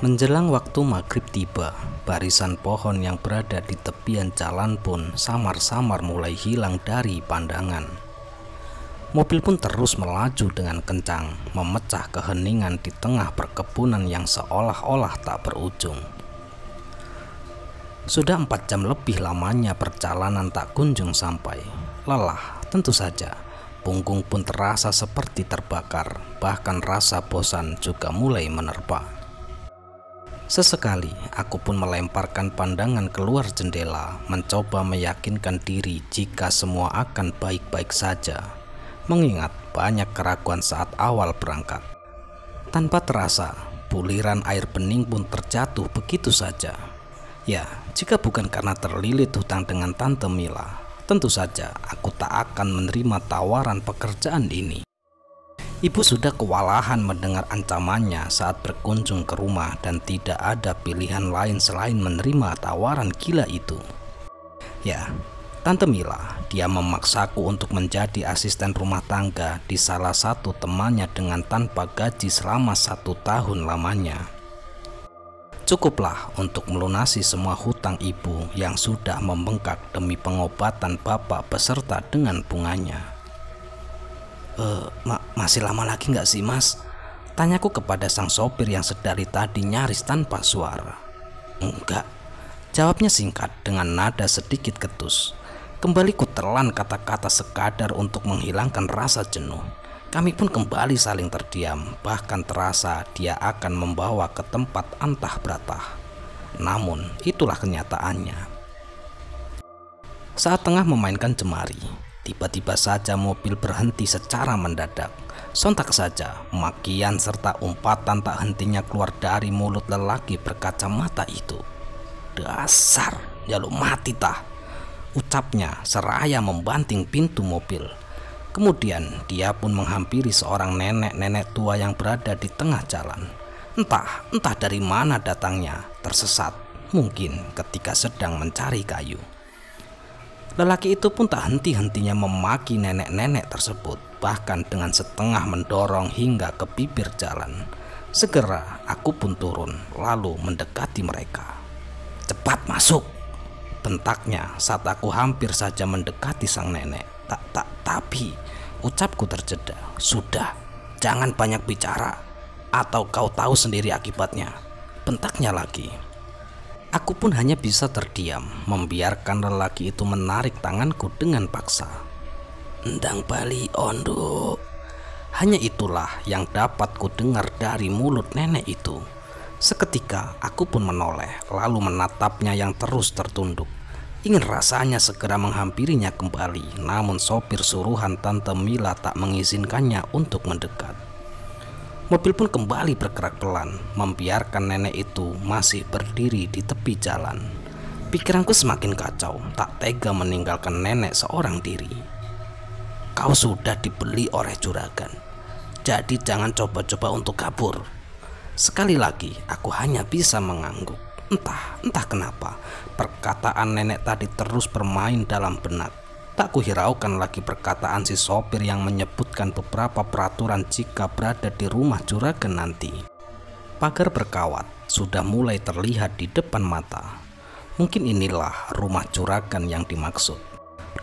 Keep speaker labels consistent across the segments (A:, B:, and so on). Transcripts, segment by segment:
A: Menjelang waktu maghrib tiba, barisan pohon yang berada di tepian jalan pun samar-samar mulai hilang dari pandangan. Mobil pun terus melaju dengan kencang, memecah keheningan di tengah perkebunan yang seolah-olah tak berujung. Sudah 4 jam lebih lamanya perjalanan tak kunjung sampai. Lelah, tentu saja. Punggung pun terasa seperti terbakar, bahkan rasa bosan juga mulai menerpa. Sesekali aku pun melemparkan pandangan keluar jendela, mencoba meyakinkan diri jika semua akan baik-baik saja, mengingat banyak keraguan saat awal berangkat. Tanpa terasa, buliran air bening pun terjatuh begitu saja. Ya, jika bukan karena terlilit hutang dengan Tante Mila, tentu saja aku tak akan menerima tawaran pekerjaan ini. Ibu sudah kewalahan mendengar ancamannya saat berkunjung ke rumah dan tidak ada pilihan lain selain menerima tawaran gila itu. Ya, Tante Mila, dia memaksaku untuk menjadi asisten rumah tangga di salah satu temannya dengan tanpa gaji selama 1 tahun lamanya. Cukuplah untuk melunasi semua hutang ibu yang sudah membengkak demi pengobatan bapak beserta dengan bunganya. Masih lama lagi nggak sih mas? Tanyaku kepada sang sopir yang sedari tadi nyaris tanpa suara. Enggak, jawabnya singkat dengan nada sedikit ketus. Kembali ku telan kata-kata sekadar untuk menghilangkan rasa jenuh. Kami pun kembali saling terdiam, bahkan terasa dia akan membawa ke tempat antah beratah. Namun itulah kenyataannya. Saat tengah memainkan jemari, tiba-tiba saja mobil berhenti secara mendadak. Sontak saja makian serta umpatan tak hentinya keluar dari mulut lelaki berkacamata itu. Dasar, ya lu mati tah, ucapnya seraya membanting pintu mobil. Kemudian dia pun menghampiri seorang nenek-nenek tua yang berada di tengah jalan. Entah dari mana datangnya, tersesat, mungkin ketika sedang mencari kayu. Lelaki itu pun tak henti-hentinya memaki nenek-nenek tersebut, bahkan dengan setengah mendorong hingga ke bibir jalan. Segera aku pun turun, lalu mendekati mereka. Cepat masuk, bentaknya saat aku hampir saja mendekati sang nenek. Tapi ucapku terjeda. Sudah, jangan banyak bicara, atau kau tahu sendiri akibatnya, bentaknya lagi. Aku pun hanya bisa terdiam, membiarkan lelaki itu menarik tanganku dengan paksa. Endang Bali ondo. Hanya itulah yang dapat ku dengar dari mulut nenek itu. Seketika aku pun menoleh, lalu menatapnya yang terus tertunduk. Ingin rasanya segera menghampirinya kembali, namun sopir suruhan Tante Mila tak mengizinkannya untuk mendekat. Mobil pun kembali bergerak pelan, membiarkan nenek itu masih berdiri di tepi jalan. Pikiranku semakin kacau, tak tega meninggalkan nenek seorang diri. Kau sudah dibeli oleh juragan, jadi jangan coba-coba untuk kabur. Sekali lagi aku hanya bisa mengangguk. Entah kenapa perkataan nenek tadi terus bermain dalam benak. Tak kuhiraukan lagi perkataan si sopir yang menyebutkan beberapa peraturan jika berada di rumah juragan nanti. Pagar berkawat sudah mulai terlihat di depan mata. Mungkin inilah rumah juragan yang dimaksud.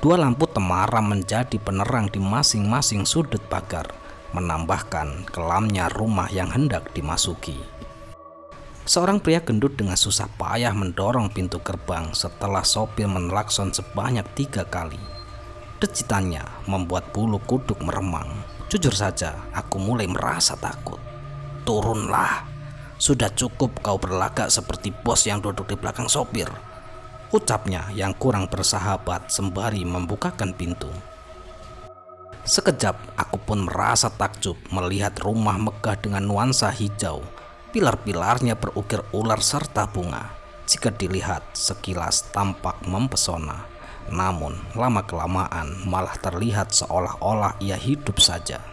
A: 2 lampu temaram menjadi penerang di masing-masing sudut pagar, menambahkan kelamnya rumah yang hendak dimasuki. Seorang pria gendut dengan susah payah mendorong pintu gerbang setelah sopir menelakson sebanyak 3 kali. Decitannya membuat bulu kuduk meremang. Jujur saja, aku mulai merasa takut. Turunlah, sudah cukup kau berlagak seperti bos yang duduk di belakang sopir, ucapnya yang kurang bersahabat sembari membukakan pintu. Sekejap aku pun merasa takjub melihat rumah megah dengan nuansa hijau. Pilar-pilarnya berukir ular serta bunga. Jika dilihat sekilas tampak mempesona. Namun lama-kelamaan malah terlihat seolah-olah ia hidup saja.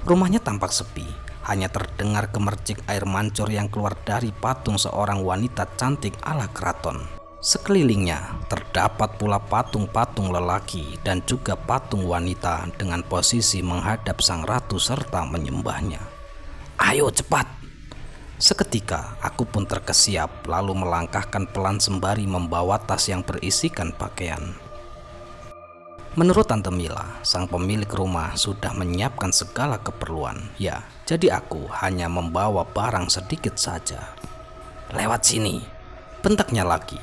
A: Rumahnya tampak sepi, hanya terdengar gemercik air mancur yang keluar dari patung seorang wanita cantik ala keraton. Sekelilingnya terdapat pula patung-patung lelaki dan juga patung wanita dengan posisi menghadap sang ratu serta menyembahnya. Ayo cepat! Seketika aku pun terkesiap lalu melangkahkan pelan sembari membawa tas yang berisikan pakaian. Menurut Tante Mila, sang pemilik rumah sudah menyiapkan segala keperluan. Ya, jadi aku hanya membawa barang sedikit saja. "Lewat sini," bentaknya lagi.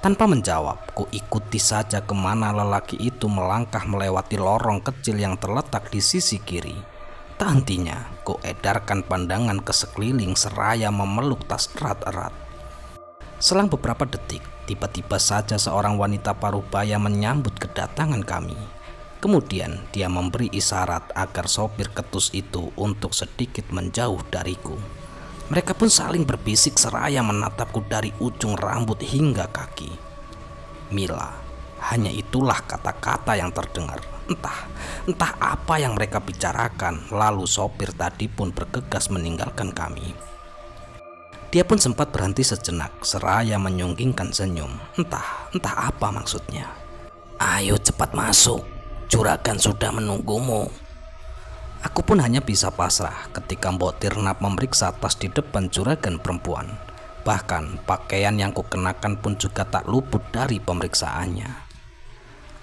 A: Tanpa menjawab, ku ikuti saja kemana lelaki itu melangkah melewati lorong kecil yang terletak di sisi kiri. Tak hentinya, ku edarkan pandangan ke sekeliling seraya memeluk tas erat-erat. Selang beberapa detik, tiba-tiba saja seorang wanita parubaya menyambut kedatangan kami. Kemudian dia memberi isyarat agar sopir ketus itu untuk sedikit menjauh dariku. Mereka pun saling berbisik seraya menatapku dari ujung rambut hingga kaki. "Mila," hanya itulah kata-kata yang terdengar. Entah apa yang mereka bicarakan, lalu sopir tadi pun bergegas meninggalkan kami. Dia pun sempat berhenti sejenak seraya menyunggingkan senyum. Entah apa maksudnya. "Ayo cepat masuk, juragan sudah menunggumu." Aku pun hanya bisa pasrah ketika Mbok Tirnap memeriksa tas di depan juragan perempuan. Bahkan pakaian yang kukenakan pun juga tak luput dari pemeriksaannya.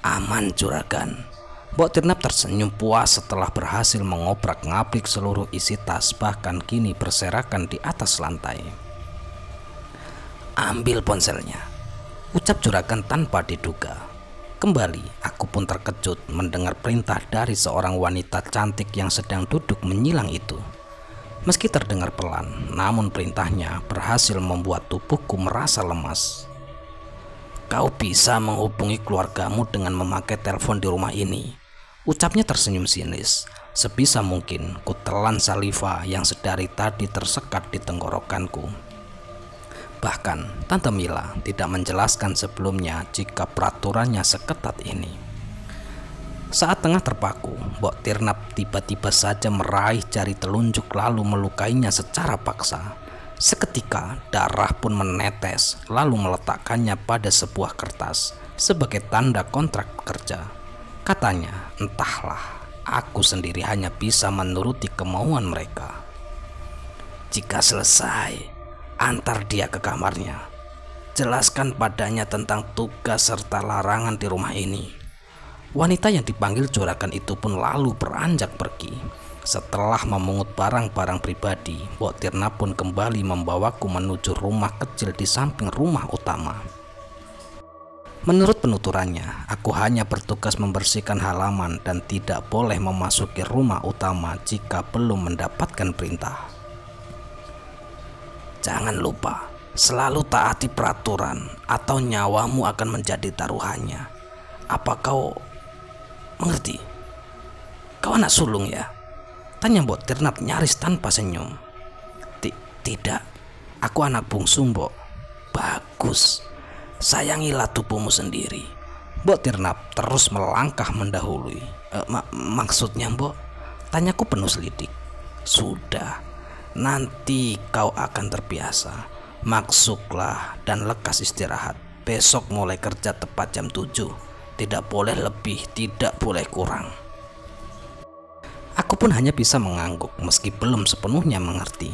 A: "Aman, juragan." Mbok Tirnap tersenyum puas setelah berhasil mengobrak-ngabrik seluruh isi tas, bahkan kini berserakan di atas lantai. "Ambil ponselnya," ucap juragan tanpa diduga. Kembali aku pun terkejut mendengar perintah dari seorang wanita cantik yang sedang duduk menyilang itu. Meski terdengar pelan, namun perintahnya berhasil membuat tubuhku merasa lemas. "Kau bisa menghubungi keluargamu dengan memakai telepon di rumah ini," ucapnya tersenyum sinis. Sebisa mungkin ku telan saliva yang sedari tadi tersekat di tenggorokanku. Bahkan Tante Mila tidak menjelaskan sebelumnya jika peraturannya seketat ini. Saat tengah terpaku, Mbok Tirnap tiba-tiba saja meraih jari telunjuk lalu melukainya secara paksa. Seketika darah pun menetes lalu meletakkannya pada sebuah kertas sebagai tanda kontrak kerja. Katanya, "Entahlah, aku sendiri hanya bisa menuruti kemauan mereka. Jika selesai, antar dia ke kamarnya. Jelaskan padanya tentang tugas serta larangan di rumah ini." Wanita yang dipanggil juragan itu pun lalu beranjak pergi. Setelah memungut barang-barang pribadi, Mbok Tirnap pun kembali membawaku menuju rumah kecil di samping rumah utama. Menurut penuturannya, aku hanya bertugas membersihkan halaman dan tidak boleh memasuki rumah utama jika belum mendapatkan perintah. "Jangan lupa, selalu taati peraturan atau nyawamu akan menjadi taruhannya. Apa kau mengerti? Kau anak sulung ya?" tanya Mbok Tirnap nyaris tanpa senyum. Tidak, aku anak bungsu, Mbok." "Bagus, sayangilah tubuhmu sendiri." Mbok Tirnap terus melangkah mendahului. Maksudnya, Mbok?" tanyaku penuh selidik. "Sudah, nanti kau akan terbiasa. Masuklah dan lekas istirahat. Besok mulai kerja tepat jam 7. Tidak boleh lebih, tidak boleh kurang." Aku pun hanya bisa mengangguk meski belum sepenuhnya mengerti.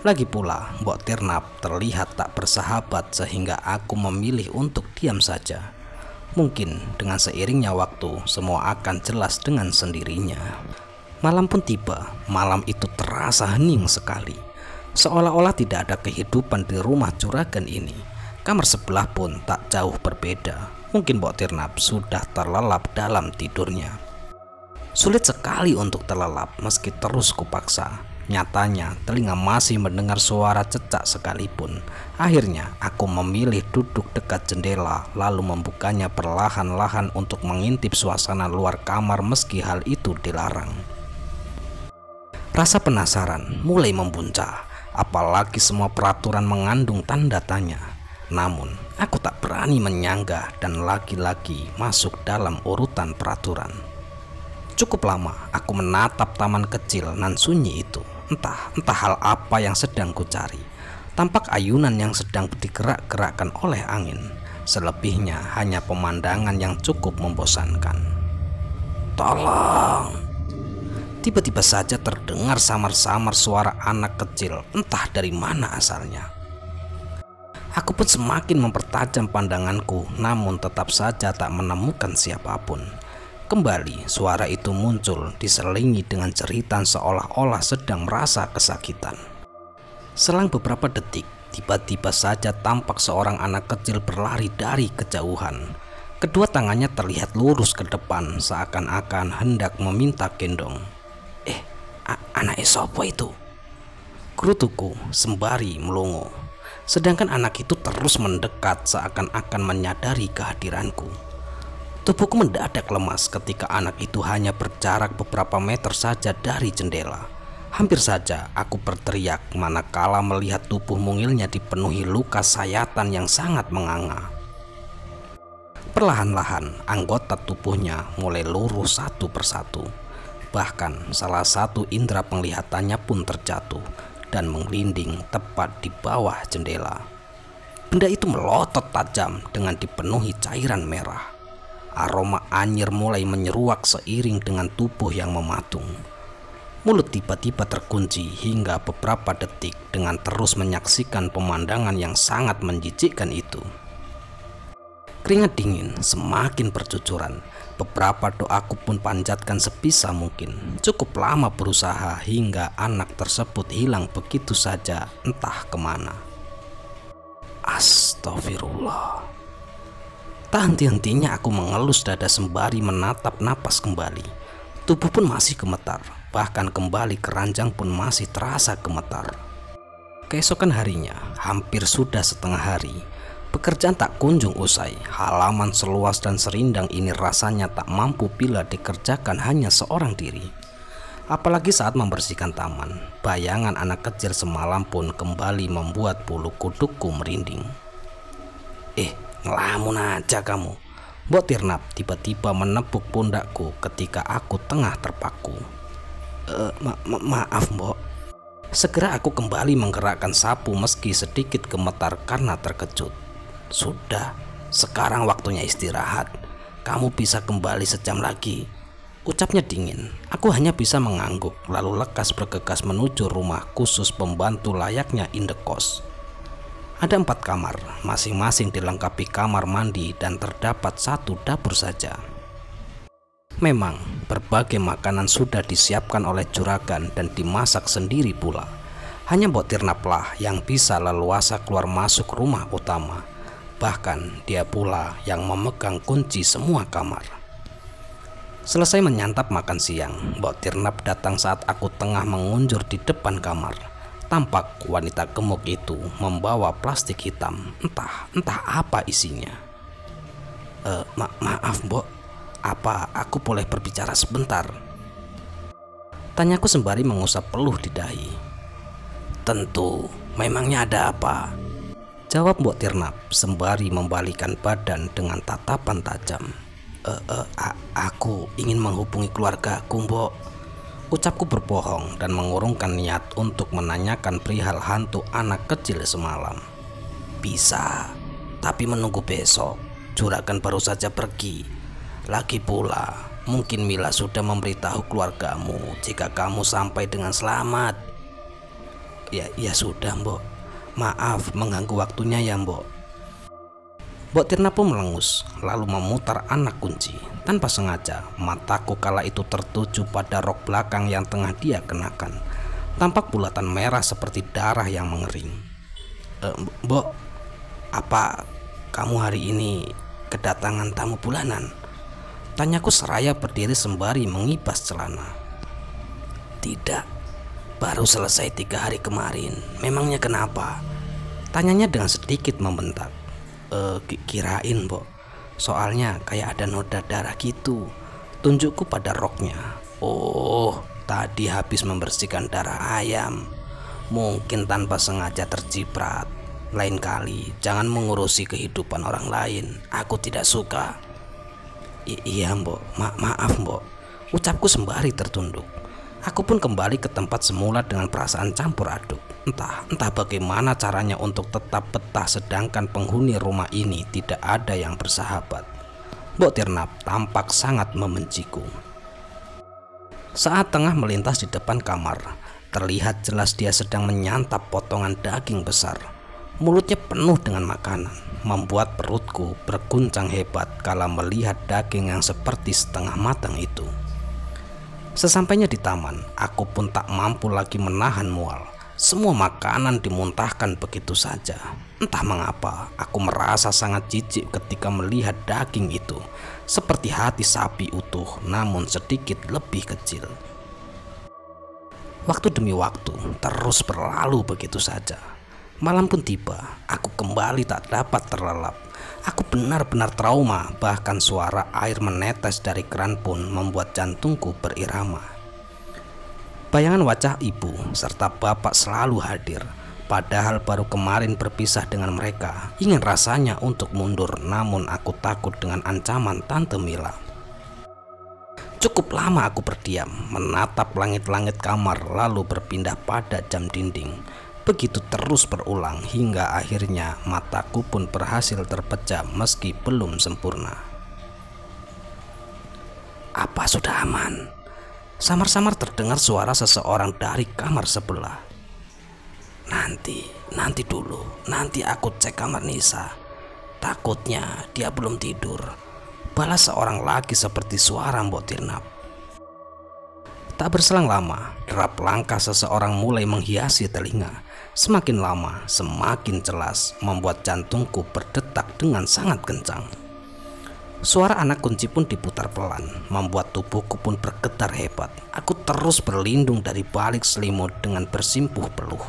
A: Lagi pula Mbok Tirnap terlihat tak bersahabat sehingga aku memilih untuk diam saja. Mungkin dengan seiringnya waktu semua akan jelas dengan sendirinya. Malam pun tiba. Malam itu terasa hening sekali. Seolah-olah tidak ada kehidupan di rumah juragan ini. Kamar sebelah pun tak jauh berbeda. Mungkin Mbok Tirnap sudah terlelap dalam tidurnya. Sulit sekali untuk terlelap meski terus kupaksa. Nyatanya telinga masih mendengar suara cecak sekalipun. Akhirnya aku memilih duduk dekat jendela lalu membukanya perlahan-lahan untuk mengintip suasana luar kamar meski hal itu dilarang. Rasa penasaran mulai membuncah, apalagi semua peraturan mengandung tanda tanya. Namun aku tak berani menyanggah dan lagi-lagi masuk dalam urutan peraturan. Cukup lama aku menatap taman kecil nan sunyi itu. Entah hal apa yang sedang kucari. Tampak ayunan yang sedang digerak-gerakkan oleh angin. Selebihnya hanya pemandangan yang cukup membosankan. "Tolong!" Tiba-tiba saja terdengar samar-samar suara anak kecil, entah dari mana asalnya. Aku pun semakin mempertajam pandanganku, namun tetap saja tak menemukan siapapun. Kembali suara itu muncul diselingi dengan jeritan seolah-olah sedang merasa kesakitan. Selang beberapa detik, tiba-tiba saja tampak seorang anak kecil berlari dari kejauhan. Kedua tangannya terlihat lurus ke depan seakan-akan hendak meminta gendong. Anak sopo itu? Gerutuku sembari melongo. Sedangkan anak itu terus mendekat seakan-akan menyadari kehadiranku. Tubuhku mendadak lemas ketika anak itu hanya berjarak beberapa meter saja dari jendela. Hampir saja aku berteriak manakala melihat tubuh mungilnya dipenuhi luka sayatan yang sangat menganga. Perlahan-lahan anggota tubuhnya mulai lurus satu persatu. Bahkan salah satu indera penglihatannya pun terjatuh dan menggelinding tepat di bawah jendela. Benda itu melotot tajam dengan dipenuhi cairan merah. Aroma anyir mulai menyeruak seiring dengan tubuh yang mematung. Mulut tiba-tiba terkunci hingga beberapa detik dengan terus menyaksikan pemandangan yang sangat menjijikkan itu. Keringat dingin semakin bercucuran. Beberapa doaku pun panjatkan sebisa mungkin. Cukup lama berusaha hingga anak tersebut hilang begitu saja entah kemana. Astagfirullah. Tak henti-hentinya aku mengelus dada sembari menatap napas kembali. Tubuh pun masih gemetar. Bahkan kembali keranjang pun masih terasa gemetar. Keesokan harinya, hampir sudah setengah hari. Pekerjaan tak kunjung usai. Halaman seluas dan serindang ini rasanya tak mampu bila dikerjakan hanya seorang diri. Apalagi saat membersihkan taman. Bayangan anak kecil semalam pun kembali membuat bulu kudukku merinding. Ngelamun aja kamu. Mbok Tirnap tiba-tiba menepuk pundakku ketika aku tengah terpaku. Maaf Mbok. Segera aku kembali menggerakkan sapu meski sedikit gemetar karena terkejut. Sudah, sekarang waktunya istirahat. Kamu bisa kembali sejam lagi. Ucapnya dingin. Aku hanya bisa mengangguk lalu lekas bergegas menuju rumah khusus pembantu layaknya indekos. Ada 4 kamar, masing-masing dilengkapi kamar mandi dan terdapat 1 dapur saja. Memang berbagai makanan sudah disiapkan oleh juragan dan dimasak sendiri pula. Hanya Mbok Tirnap lah yang bisa leluasa keluar masuk rumah utama. Bahkan dia pula yang memegang kunci semua kamar. Selesai menyantap makan siang, Mbok Tirnap datang saat aku tengah mengunjur di depan kamar. Tampak wanita gemuk itu membawa plastik hitam, entah apa isinya. Maaf Mbok, apa aku boleh berbicara sebentar? Tanyaku sembari mengusap peluh di dahi. Tentu, memangnya ada apa? Jawab Mbok Tirnap sembari membalikan badan dengan tatapan tajam. Aku ingin menghubungi keluargaku, Mbok. Ucapku berbohong dan mengurungkan niat untuk menanyakan perihal hantu anak kecil semalam. Bisa, tapi menunggu besok. Juragan baru saja pergi. Lagi pula, mungkin Mila sudah memberitahu keluargamu jika kamu sampai dengan selamat. Ya sudah, Mbok. Maaf mengganggu waktunya ya, Mbok. Mbok Tirnap pun melengus lalu memutar anak kunci. Tanpa sengaja mataku kala itu tertuju pada rok belakang yang tengah dia kenakan. Tampak bulatan merah seperti darah yang mengering. Mbok, apa kamu hari ini kedatangan tamu bulanan? Tanyaku seraya berdiri sembari mengibas celana. Tidak, baru selesai 3 hari kemarin. Memangnya kenapa? Tanyanya dengan sedikit membentak. Kirain, Mbok. Soalnya kayak ada noda darah gitu. Tunjukku pada roknya. Oh, tadi habis membersihkan darah ayam. Mungkin tanpa sengaja terciprat. Lain kali jangan mengurusi kehidupan orang lain. Aku tidak suka. Iya, Mbok. Maaf, Mbok. Ucapku sembari tertunduk. Aku pun kembali ke tempat semula dengan perasaan campur aduk. Entah bagaimana caranya untuk tetap betah sedangkan penghuni rumah ini tidak ada yang bersahabat. Mbok Tirnap tampak sangat membenciku. Saat tengah melintas di depan kamar, terlihat jelas dia sedang menyantap potongan daging besar. Mulutnya penuh dengan makanan, membuat perutku berguncang hebat kala melihat daging yang seperti setengah matang itu. Sesampainya di taman, aku pun tak mampu lagi menahan mual. Semua makanan dimuntahkan begitu saja. Entah mengapa, aku merasa sangat jijik ketika melihat daging itu, seperti hati sapi utuh, namun sedikit lebih kecil. Waktu demi waktu terus berlalu begitu saja. Malam pun tiba, aku kembali tak dapat terlelap. Aku benar-benar trauma, bahkan suara air menetes dari keran pun membuat jantungku berirama. Bayangan wajah ibu serta bapak selalu hadir, padahal baru kemarin berpisah dengan mereka. Ingin rasanya untuk mundur, namun aku takut dengan ancaman Tante Mila. Cukup lama aku berdiam, menatap langit-langit kamar lalu berpindah pada jam dinding. Begitu terus berulang hingga akhirnya mataku pun berhasil terpejam meski belum sempurna. Apa sudah aman? Samar-samar terdengar suara seseorang dari kamar sebelah. Nanti dulu, nanti aku cek kamar Nisa. Takutnya dia belum tidur, balas seorang lagi seperti suara Mbok Tirnap. Tak berselang lama, derap langkah seseorang mulai menghiasi telinga. Semakin lama, semakin jelas, membuat jantungku berdetak dengan sangat kencang. Suara anak kunci pun diputar pelan, membuat tubuhku pun bergetar hebat. Aku terus berlindung dari balik selimut dengan bersimpuh peluh.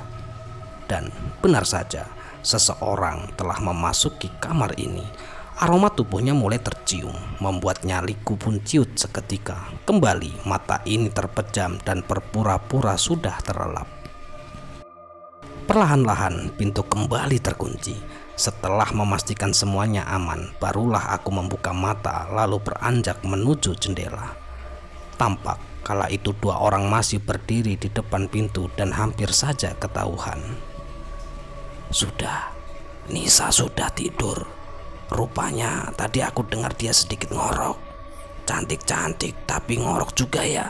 A: Dan benar saja, seseorang telah memasuki kamar ini. Aroma tubuhnya mulai tercium, membuat nyaliku pun ciut seketika. Kembali mata ini terpejam dan berpura-pura sudah terlelap. Perlahan-lahan pintu kembali terkunci. Setelah memastikan semuanya aman, barulah aku membuka mata lalu beranjak menuju jendela. Tampak kala itu dua orang masih berdiri di depan pintu dan hampir saja ketahuan. Nisa sudah tidur. Rupanya tadi aku dengar dia sedikit ngorok. Cantik-cantik tapi ngorok juga ya.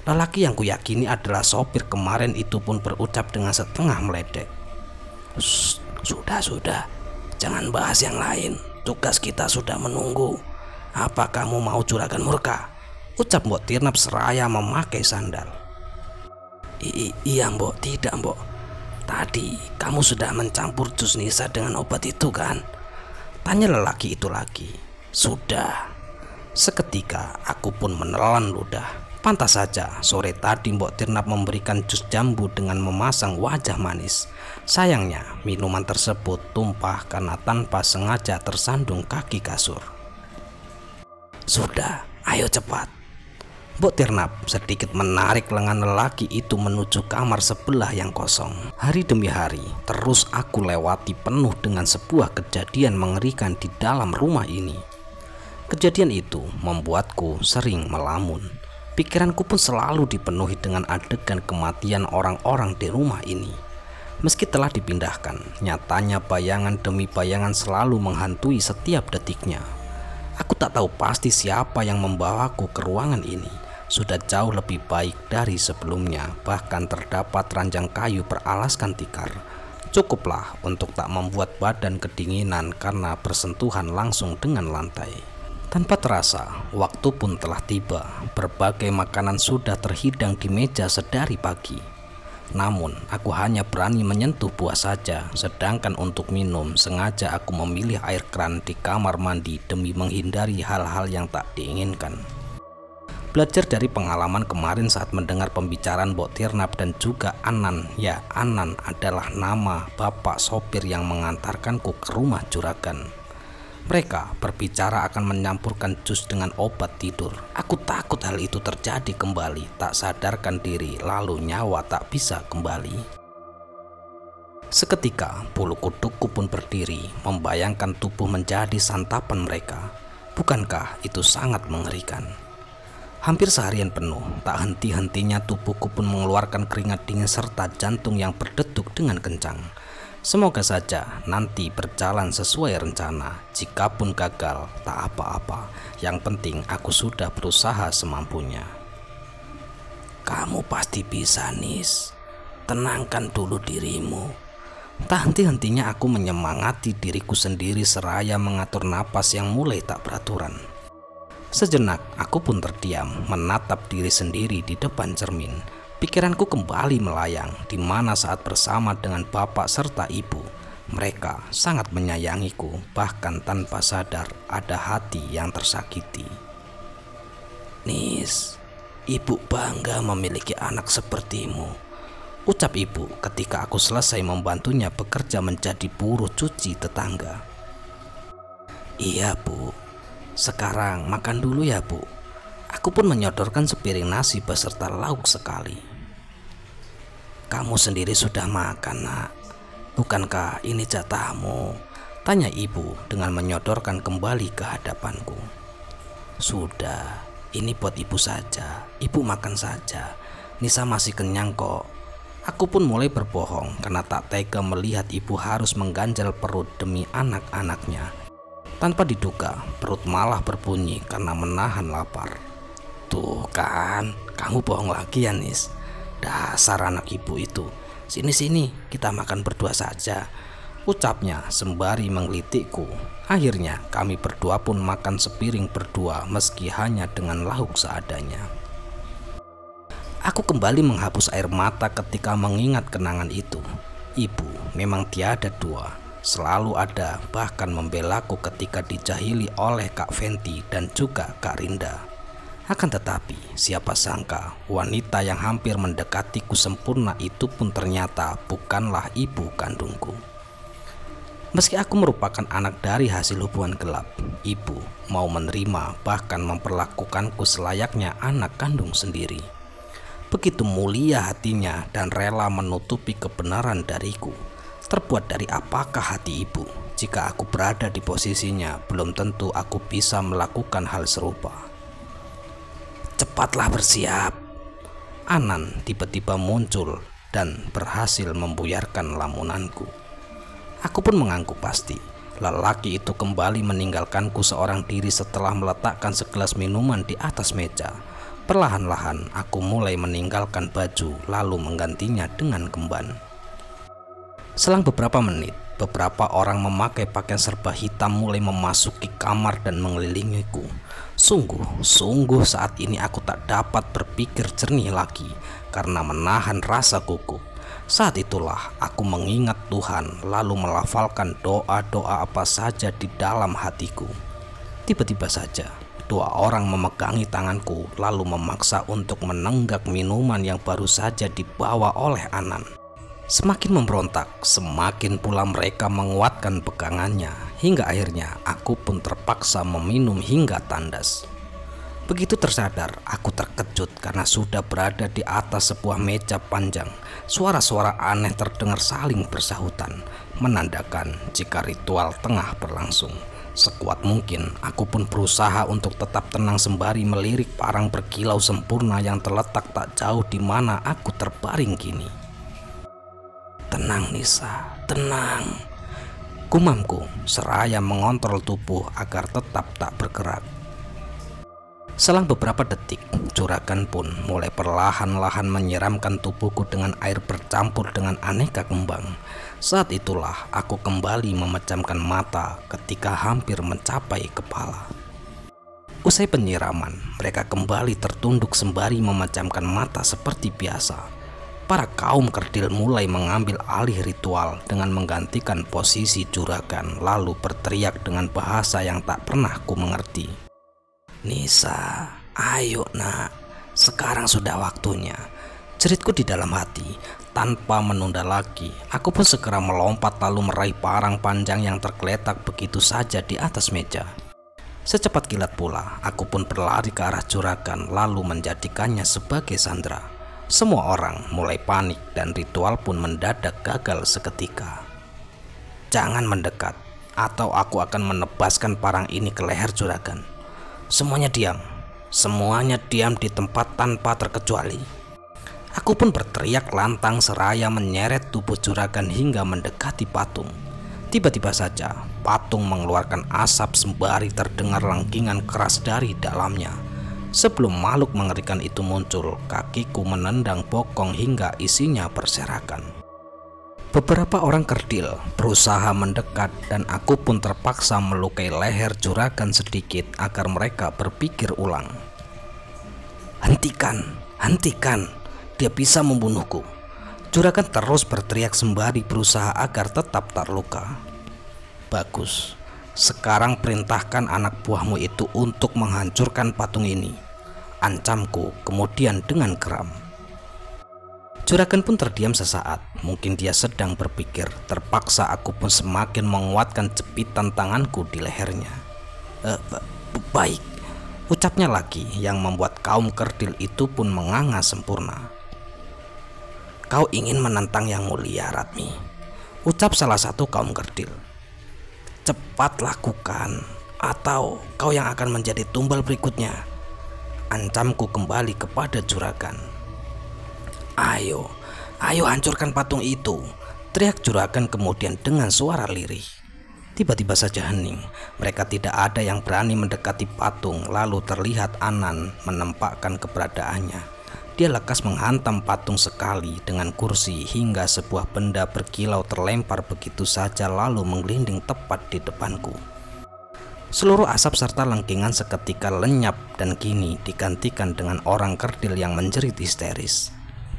A: Lelaki yang kuyakini adalah sopir kemarin itu pun berucap dengan setengah meledek. Sudah, jangan bahas yang lain. Tugas kita sudah menunggu. Apa kamu mau juragan murka? Ucap Mbok Tirnap seraya memakai sandal. Iya Mbok, tidak Mbok. Tadi kamu sudah mencampur jus Nisa dengan obat itu kan? Tanya lelaki itu lagi. Sudah. Seketika aku pun menelan ludah. Pantas saja sore tadi Mbok Tirnap memberikan jus jambu dengan memasang wajah manis. Sayangnya minuman tersebut tumpah karena tanpa sengaja tersandung kaki kasur. Sudah, ayo cepat. Mbok Tirnap sedikit menarik lengan lelaki itu menuju kamar sebelah yang kosong. Hari demi hari terus aku lewati penuh dengan sebuah kejadian mengerikan di dalam rumah ini. Kejadian itu membuatku sering melamun. Pikiranku pun selalu dipenuhi dengan adegan kematian orang-orang di rumah ini. Meski telah dipindahkan, nyatanya bayangan demi bayangan selalu menghantui setiap detiknya. Aku tak tahu pasti siapa yang membawaku ke ruangan ini. Sudah jauh lebih baik dari sebelumnya, bahkan terdapat ranjang kayu beralaskan tikar. Cukuplah untuk tak membuat badan kedinginan karena bersentuhan langsung dengan lantai. Tanpa terasa, waktu pun telah tiba. Berbagai makanan sudah terhidang di meja sedari pagi. Namun, aku hanya berani menyentuh buah saja. Sedangkan untuk minum, sengaja aku memilih air keran di kamar mandi demi menghindari hal-hal yang tak diinginkan. Belajar dari pengalaman kemarin saat mendengar pembicaraan Mbok Tirnap dan juga Anan. Ya, Anan adalah nama bapak sopir yang mengantarkanku ke rumah juragan. Mereka berbicara akan menyampurkan jus dengan obat tidur. Aku takut hal itu terjadi kembali. Tak sadarkan diri, lalu nyawa tak bisa kembali. Seketika bulu kudukku pun berdiri, membayangkan tubuh menjadi santapan mereka. Bukankah itu sangat mengerikan? Hampir seharian penuh, tak henti-hentinya tubuhku pun mengeluarkan keringat dingin serta jantung yang berdetuk dengan kencang. Semoga saja nanti berjalan sesuai rencana. Jikapun gagal, tak apa-apa. Yang penting aku sudah berusaha semampunya. Kamu pasti bisa, Nis. Tenangkan dulu dirimu. Tak henti-hentinya aku menyemangati diriku sendiri seraya mengatur napas yang mulai tak beraturan. Sejenak aku pun terdiam menatap diri sendiri di depan cermin. Pikiranku kembali melayang di mana saat bersama dengan bapak serta ibu. Mereka sangat menyayangiku, bahkan tanpa sadar ada hati yang tersakiti. Nis, ibu bangga memiliki anak sepertimu, ucap ibu ketika aku selesai membantunya bekerja menjadi buruh cuci tetangga. Iya bu, sekarang makan dulu ya bu. Aku pun menyodorkan sepiring nasi beserta lauk sekali. Kamu sendiri sudah makan nak, bukankah ini jatahmu? Tanya ibu dengan menyodorkan kembali ke hadapanku. Sudah, ini buat ibu saja, ibu makan saja. Nisa masih kenyang kok. Aku pun mulai berbohong karena tak tega melihat ibu harus mengganjal perut demi anak-anaknya. Tanpa diduga, perut malah berbunyi karena menahan lapar. Tuh kan, kamu bohong lagi ya Nis. Dasar anak ibu itu. Sini-sini, kita makan berdua saja, ucapnya sembari mengelitikku. Akhirnya kami berdua pun makan sepiring berdua meski hanya dengan lauk seadanya. Aku kembali menghapus air mata ketika mengingat kenangan itu. Ibu memang tiada dua, selalu ada, bahkan membelaku ketika dijahili oleh Kak Fenty dan juga Kak Rinda. Akan tetapi siapa sangka wanita yang hampir mendekatiku sempurna itu pun ternyata bukanlah ibu kandungku. Meski aku merupakan anak dari hasil hubungan gelap, ibu mau menerima bahkan memperlakukanku selayaknya anak kandung sendiri. Begitu mulia hatinya dan rela menutupi kebenaran dariku. Terbuat dari apakah hati ibu? Jika aku berada di posisinya, belum tentu aku bisa melakukan hal serupa. Cepatlah bersiap. Anan tiba-tiba muncul dan berhasil membuyarkan lamunanku. Aku pun mengangguk pasti. Lelaki itu kembali meninggalkanku seorang diri setelah meletakkan segelas minuman di atas meja. Perlahan-lahan aku mulai meninggalkan baju lalu menggantinya dengan kemban. Selang beberapa menit, beberapa orang memakai pakaian serba hitam mulai memasuki kamar dan mengelilingiku. Sungguh saat ini aku tak dapat berpikir jernih lagi karena menahan rasa gugup. Saat itulah aku mengingat Tuhan lalu melafalkan doa-doa apa saja di dalam hatiku. Tiba-tiba saja dua orang memegangi tanganku lalu memaksa untuk menenggak minuman yang baru saja dibawa oleh Anan. Semakin memberontak, semakin pula mereka menguatkan pegangannya, hingga akhirnya aku pun terpaksa meminum hingga tandas. Begitu tersadar, aku terkejut karena sudah berada di atas sebuah meja panjang. Suara-suara aneh terdengar saling bersahutan, menandakan jika ritual tengah berlangsung. Sekuat mungkin, aku pun berusaha untuk tetap tenang sembari melirik parang berkilau sempurna yang terletak tak jauh di mana aku terbaring kini. Tenang Nisa, tenang, gumamku seraya mengontrol tubuh agar tetap tak bergerak. Selang beberapa detik, juragan pun mulai perlahan-lahan menyiramkan tubuhku dengan air bercampur dengan aneka kembang. Saat itulah aku kembali memejamkan mata ketika hampir mencapai kepala. Usai penyiraman, mereka kembali tertunduk sembari memejamkan mata seperti biasa. Para kaum kerdil mulai mengambil alih ritual dengan menggantikan posisi juragan lalu berteriak dengan bahasa yang tak pernah ku mengerti. Nisa, ayo nak, sekarang sudah waktunya, jeritku di dalam hati. Tanpa menunda lagi, aku pun segera melompat lalu meraih parang panjang yang tergeletak begitu saja di atas meja. Secepat kilat pula, aku pun berlari ke arah juragan lalu menjadikannya sebagai sandera. Semua orang mulai panik dan ritual pun mendadak gagal seketika. Jangan mendekat, atau aku akan menebaskan parang ini ke leher juragan. Semuanya diam di tempat tanpa terkecuali. Aku pun berteriak lantang seraya menyeret tubuh juragan hingga mendekati patung. Tiba-tiba saja patung mengeluarkan asap sembari terdengar langkingan keras dari dalamnya. Sebelum makhluk mengerikan itu muncul, kakiku menendang bokong hingga isinya berserakan. Beberapa orang kerdil berusaha mendekat dan aku pun terpaksa melukai leher juragan sedikit agar mereka berpikir ulang. Hentikan, hentikan, dia bisa membunuhku. Juragan terus berteriak sembari berusaha agar tetap terluka. Bagus, sekarang perintahkan anak buahmu itu untuk menghancurkan patung ini, ancamku kemudian dengan geram. Juragan pun terdiam sesaat, mungkin dia sedang berpikir. Terpaksa aku pun semakin menguatkan jepitan tanganku di lehernya. Baik, ucapnya lagi yang membuat kaum kerdil itu pun menganga sempurna. Kau ingin menantang yang mulia, Ratmi, ucap salah satu kaum kerdil. Cepat lakukan, atau kau yang akan menjadi tumbal berikutnya, ancamku kembali kepada juragan. Ayo hancurkan patung itu, teriak juragan kemudian dengan suara lirih. Tiba-tiba saja hening, mereka tidak ada yang berani mendekati patung. Lalu terlihat Anan menempakkan keberadaannya. Dia lekas menghantam patung sekali dengan kursi hingga sebuah benda berkilau terlempar begitu saja lalu menggelinding tepat di depanku. Seluruh asap serta lengkingan seketika lenyap dan kini digantikan dengan orang kerdil yang menjerit histeris.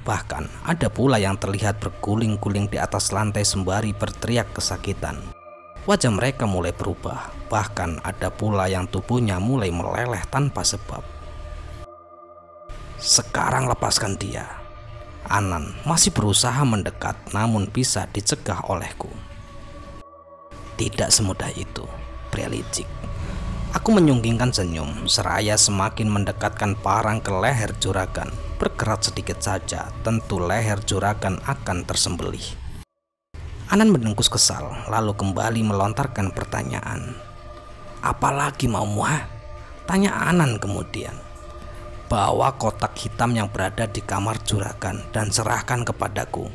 A: Bahkan ada pula yang terlihat berguling-guling di atas lantai sembari berteriak kesakitan. Wajah mereka mulai berubah, bahkan ada pula yang tubuhnya mulai meleleh tanpa sebab. Sekarang lepaskan dia. Anan masih berusaha mendekat namun bisa dicegah olehku. Tidak semudah itu, pria licik. Aku menyunggingkan senyum seraya semakin mendekatkan parang ke leher juragan. Bergerak sedikit saja, tentu leher juragan akan tersembelih. Anan mendengkus kesal, lalu kembali melontarkan pertanyaan. Apalagi maumu, ha? Tanya Anan kemudian. Bawa kotak hitam yang berada di kamar juragan dan serahkan kepadaku.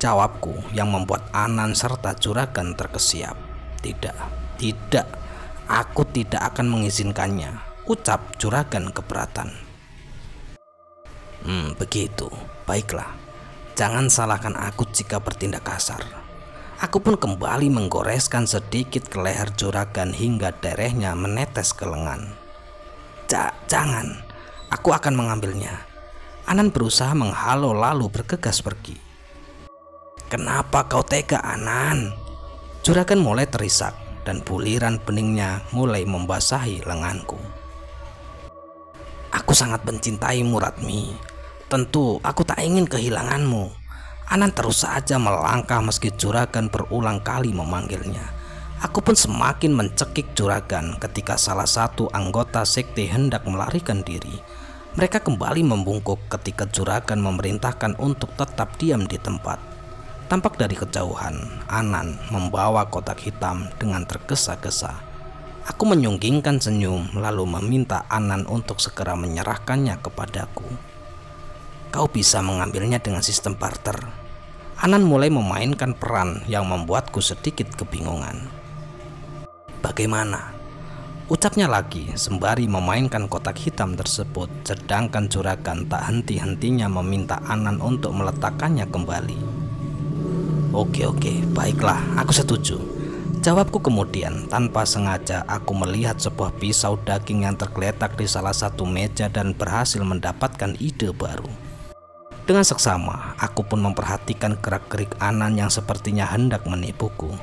A: Jawabku yang membuat Anan serta juragan terkesiap. Tidak, aku tidak akan mengizinkannya, ucap juragan keberatan. Begitu, baiklah. Jangan salahkan aku jika bertindak kasar. Aku pun kembali menggoreskan sedikit ke leher juragan hingga darahnya menetes ke lengan. Jangan, aku akan mengambilnya. Anan berusaha menghalau lalu bergegas pergi. Kenapa kau tega, Anan? Juragan mulai terisak dan buliran beningnya mulai membasahi lenganku. Aku sangat mencintaimu, Ratmi. Tentu aku tak ingin kehilanganmu. Anan terus saja melangkah meski juragan berulang kali memanggilnya. Aku pun semakin mencekik juragan ketika salah satu anggota sekte hendak melarikan diri. Mereka kembali membungkuk ketika juragan memerintahkan untuk tetap diam di tempat. Tampak dari kejauhan, Anan membawa kotak hitam dengan tergesa-gesa. Aku menyunggingkan senyum lalu meminta Anan untuk segera menyerahkannya kepadaku. Kau bisa mengambilnya dengan sistem barter. Anan mulai memainkan peran yang membuatku sedikit kebingungan. Bagaimana? Ucapnya lagi sembari memainkan kotak hitam tersebut, sedangkan juragan tak henti-hentinya meminta Anan untuk meletakkannya kembali. Oke, baiklah, aku setuju. Jawabku kemudian. Tanpa sengaja aku melihat sebuah pisau daging yang tergeletak di salah satu meja dan berhasil mendapatkan ide baru. Dengan seksama, aku pun memperhatikan gerak-gerik Anan yang sepertinya hendak menipuku.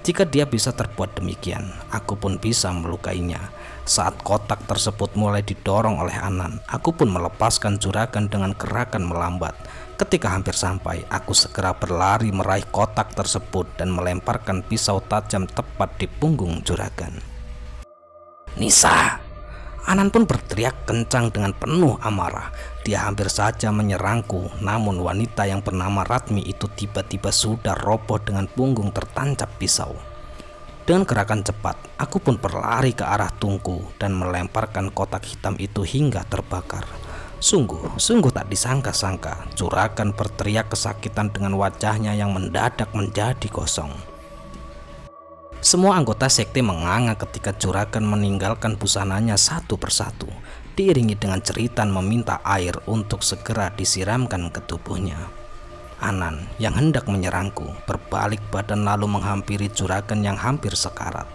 A: Jika dia bisa terbuat demikian, aku pun bisa melukainya. Saat kotak tersebut mulai didorong oleh Anan, aku pun melepaskan juragan dengan gerakan melambat. Ketika hampir sampai, aku segera berlari meraih kotak tersebut dan melemparkan pisau tajam tepat di punggung juragan. Nisa! Anan pun berteriak kencang dengan penuh amarah. Dia hampir saja menyerangku, namun wanita yang bernama Ratmi itu tiba-tiba sudah roboh dengan punggung tertancap pisau. Dengan gerakan cepat, aku pun berlari ke arah tungku dan melemparkan kotak hitam itu hingga terbakar. Sungguh tak disangka-sangka, juragan berteriak kesakitan dengan wajahnya yang mendadak menjadi kosong. Semua anggota sekte menganga ketika juragan meninggalkan busananya satu persatu. diiringi dengan jeritan meminta air untuk segera disiramkan ke tubuhnya. Anan yang hendak menyerangku berbalik badan lalu menghampiri juragan yang hampir sekarat.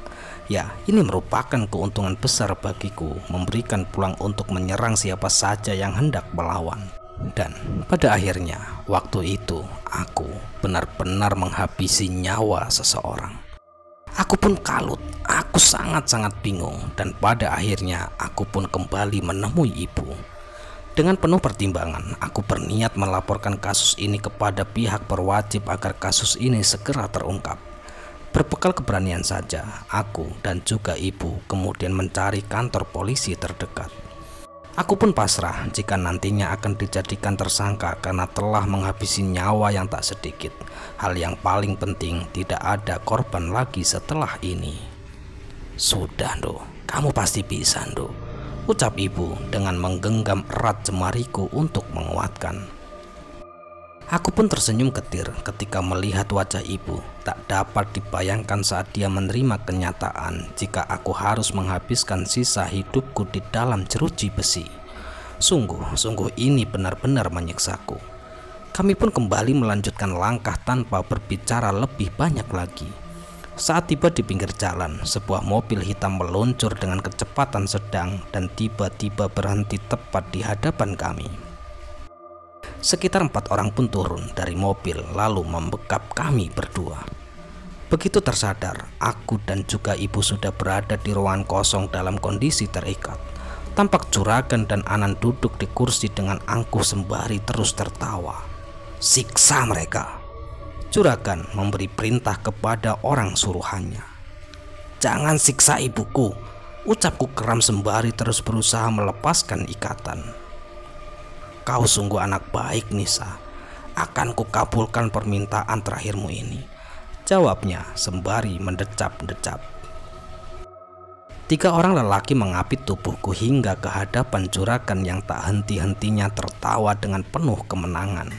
A: Ya, ini merupakan keuntungan besar bagiku, memberikan peluang untuk menyerang siapa saja yang hendak melawan. Dan pada akhirnya, waktu itu aku benar-benar menghabisi nyawa seseorang. Aku pun kalut, aku sangat-sangat bingung, dan pada akhirnya aku pun kembali menemui ibu. Dengan penuh pertimbangan, aku berniat melaporkan kasus ini kepada pihak berwajib agar kasus ini segera terungkap. Berbekal keberanian saja, aku dan juga ibu kemudian mencari kantor polisi terdekat. Aku pun pasrah jika nantinya akan dijadikan tersangka karena telah menghabisi nyawa yang tak sedikit. Hal yang paling penting, tidak ada korban lagi setelah ini. Sudah, Ndo, kamu pasti bisa, Ndo, ucap ibu dengan menggenggam erat jemariku untuk menguatkan. Aku pun tersenyum getir ketika melihat wajah ibu. Tak dapat dibayangkan saat dia menerima kenyataan jika aku harus menghabiskan sisa hidupku di dalam jeruji besi. Sungguh ini benar-benar menyiksaku. Kami pun kembali melanjutkan langkah tanpa berbicara lebih banyak lagi. Saat tiba di pinggir jalan, sebuah mobil hitam meluncur dengan kecepatan sedang dan tiba-tiba berhenti tepat di hadapan kami. Sekitar 4 orang pun turun dari mobil lalu membekap kami berdua. Begitu tersadar, aku dan juga ibu sudah berada di ruangan kosong dalam kondisi terikat. Tampak juragan dan Anan duduk di kursi dengan angkuh sembari terus tertawa. Siksa mereka. Juragan memberi perintah kepada orang suruhannya. Jangan siksa ibuku, ucapku keram sembari terus berusaha melepaskan ikatan. Kau sungguh anak baik, Nisa. Akan kukabulkan permintaan terakhirmu ini, jawabnya sembari mendecap-decap. 3 orang lelaki mengapit tubuhku hingga ke hadapan juragan yang tak henti-hentinya tertawa dengan penuh kemenangan.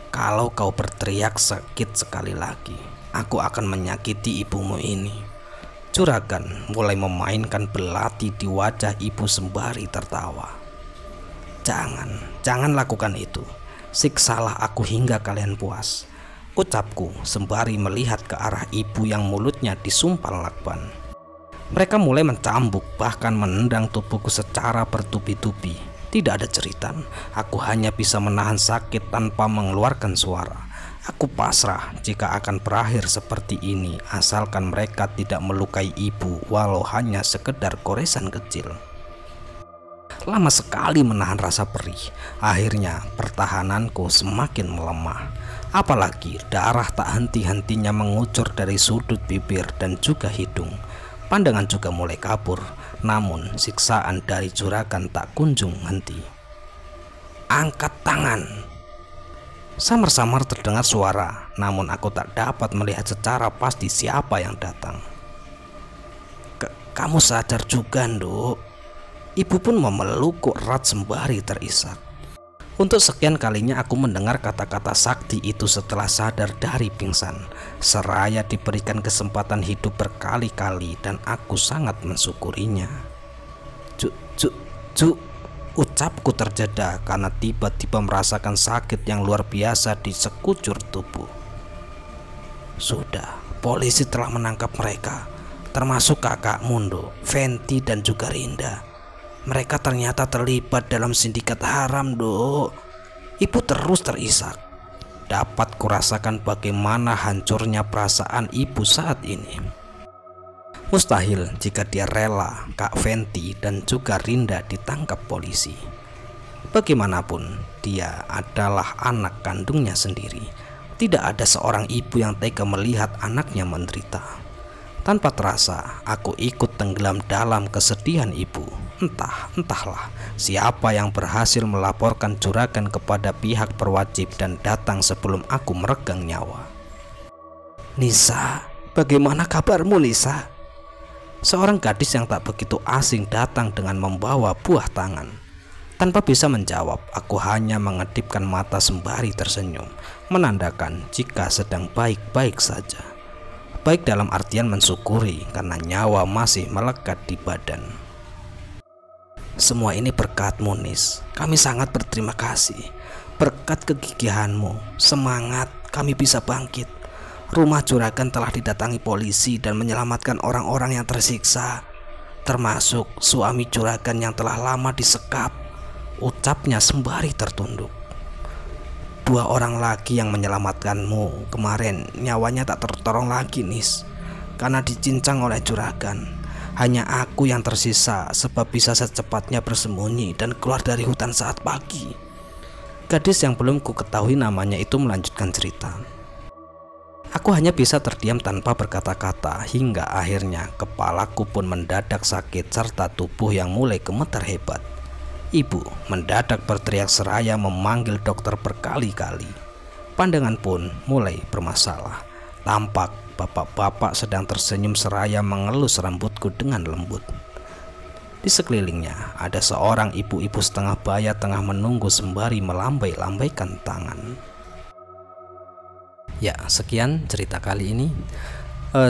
A: Kalau kau berteriak sakit sekali lagi, aku akan menyakiti ibumu ini. Juragan mulai memainkan belati di wajah ibu sembari tertawa. Jangan lakukan itu. Siksalah aku hingga kalian puas, ucapku sembari melihat ke arah ibu yang mulutnya disumpal lakban. Mereka mulai mencambuk bahkan menendang tubuhku secara bertubi-tubi. Tidak ada jeritan, aku hanya bisa menahan sakit tanpa mengeluarkan suara. Aku pasrah jika akan berakhir seperti ini asalkan mereka tidak melukai ibu walau hanya sekedar goresan kecil. Lama sekali menahan rasa perih. Akhirnya pertahananku semakin melemah. Apalagi darah tak henti-hentinya mengucur dari sudut bibir dan juga hidung. Pandangan juga mulai kabur. Namun siksaan dari juragan tak kunjung henti. Angkat tangan. Samar-samar terdengar suara, namun aku tak dapat melihat secara pasti siapa yang datang. Kamu sadar juga, Nduk? Ibu pun memelukku erat sembari terisak. Untuk sekian kalinya aku mendengar kata-kata sakti itu setelah sadar dari pingsan. Seraya diberikan kesempatan hidup berkali-kali dan aku sangat mensyukurinya. Ucapku terjeda karena tiba-tiba merasakan sakit yang luar biasa di sekujur tubuh. Sudah, polisi telah menangkap mereka, termasuk kakakmu, Nduk, Fenty dan juga Rinda. Mereka ternyata terlibat dalam sindikat haram, Dok. Ibu terus terisak. Dapat kurasakan bagaimana hancurnya perasaan ibu saat ini. Mustahil jika dia rela Kak Fenty dan juga Rinda ditangkap polisi. Bagaimanapun, dia adalah anak kandungnya sendiri. Tidak ada seorang ibu yang tega melihat anaknya menderita. Tanpa terasa, aku ikut tenggelam dalam kesedihan ibu. Entahlah siapa yang berhasil melaporkan juragan kepada pihak berwajib dan datang sebelum aku meregang nyawa. Nisa, bagaimana kabarmu, Nisa? Seorang gadis yang tak begitu asing datang dengan membawa buah tangan. Tanpa bisa menjawab, aku hanya mengedipkan mata sembari tersenyum, menandakan jika sedang baik-baik saja. Baik dalam artian mensyukuri karena nyawa masih melekat di badan. Semua ini berkat-Mu, Nis. Kami sangat berterima kasih. Berkat kegigihanmu, semangat, kami bisa bangkit. Rumah juragan telah didatangi polisi dan menyelamatkan orang-orang yang tersiksa, termasuk suami juragan yang telah lama disekap, ucapnya sembari tertunduk. 2 orang lagi yang menyelamatkanmu kemarin nyawanya tak tertolong lagi, Nis, karena dicincang oleh juragan. Hanya aku yang tersisa sebab bisa secepatnya bersembunyi dan keluar dari hutan saat pagi. Gadis yang belum ku ketahui namanya itu melanjutkan cerita. Aku hanya bisa terdiam tanpa berkata-kata hingga akhirnya kepalaku pun mendadak sakit serta tubuh yang mulai gemetar hebat. Ibu mendadak berteriak seraya memanggil dokter berkali-kali. Pandangan pun mulai bermasalah. Tampak bapak-bapak sedang tersenyum seraya mengelus rambutku dengan lembut. Di sekelilingnya ada seorang ibu-ibu setengah baya tengah menunggu sembari melambai-lambaikan tangan. Ya, sekian cerita kali ini.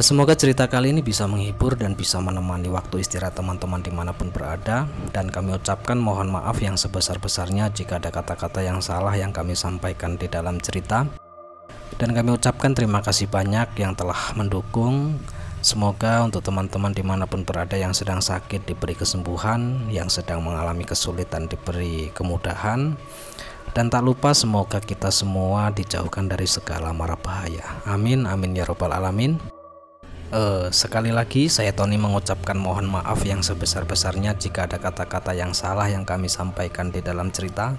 A: Semoga cerita kali ini bisa menghibur dan bisa menemani waktu istirahat teman-teman dimanapun berada. Dan kami ucapkan mohon maaf yang sebesar-besarnya jika ada kata-kata yang salah yang kami sampaikan di dalam cerita. Dan kami ucapkan terima kasih banyak yang telah mendukung. Semoga untuk teman-teman dimanapun berada yang sedang sakit diberi kesembuhan, yang sedang mengalami kesulitan diberi kemudahan. Dan tak lupa semoga kita semua dijauhkan dari segala mara bahaya. Amin, amin ya robbal alamin. Sekali lagi saya Tony mengucapkan mohon maaf yang sebesar-besarnya jika ada kata-kata yang salah yang kami sampaikan di dalam cerita.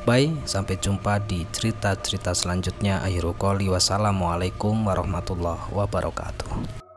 A: Bye, sampai jumpa di cerita-cerita selanjutnya. Akhirul qouli wassalamualaikum warahmatullahi wabarakatuh.